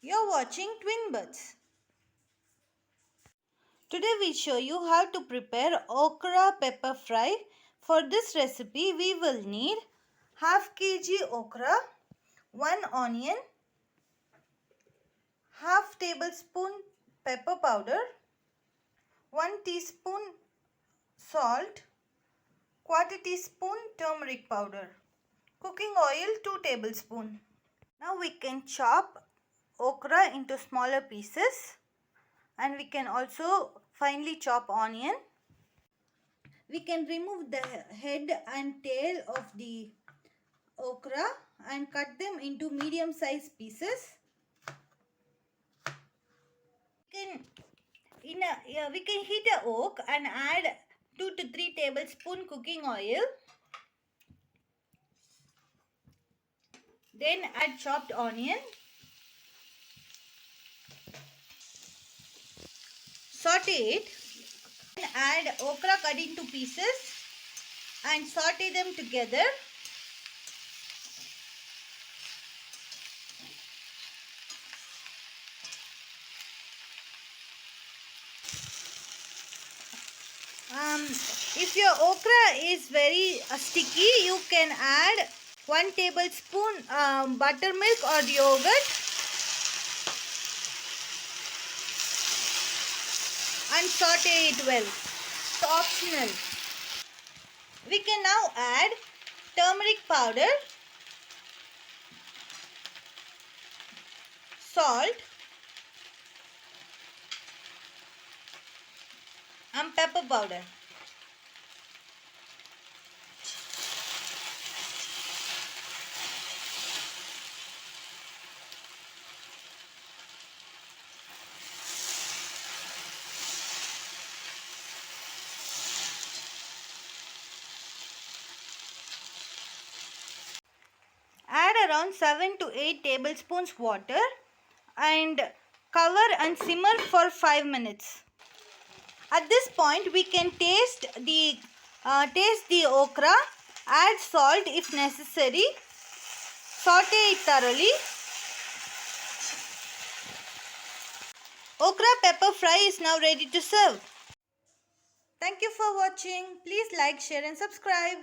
You're watching Twin Buds. Today we show you how to prepare okra pepper fry. For this recipe we will need half kg okra, 1 onion, half tablespoon pepper powder, 1 teaspoon salt, quarter teaspoon turmeric powder, cooking oil 2 tablespoons. Now we can chop okra into smaller pieces and we can also finely chop onion. We can remove the head and tail of the okra and cut them into medium sized pieces. We can heat a wok and add 2 to 3 tablespoon cooking oil. Then add chopped onion. Saute it. Then add okra cut into pieces and saute them together. If your okra is very sticky, you can add 1 tablespoon buttermilk or yogurt and saute it well. It's optional. We can now add turmeric powder, salt and pepper powder. Add around 7 to 8 tablespoons water and cover and simmer for 5 minutes. At this point we can taste the okra, add salt if necessary, saute it thoroughly. Okra pepper fry is now ready to serve. Thank you for watching. Please like, share and subscribe.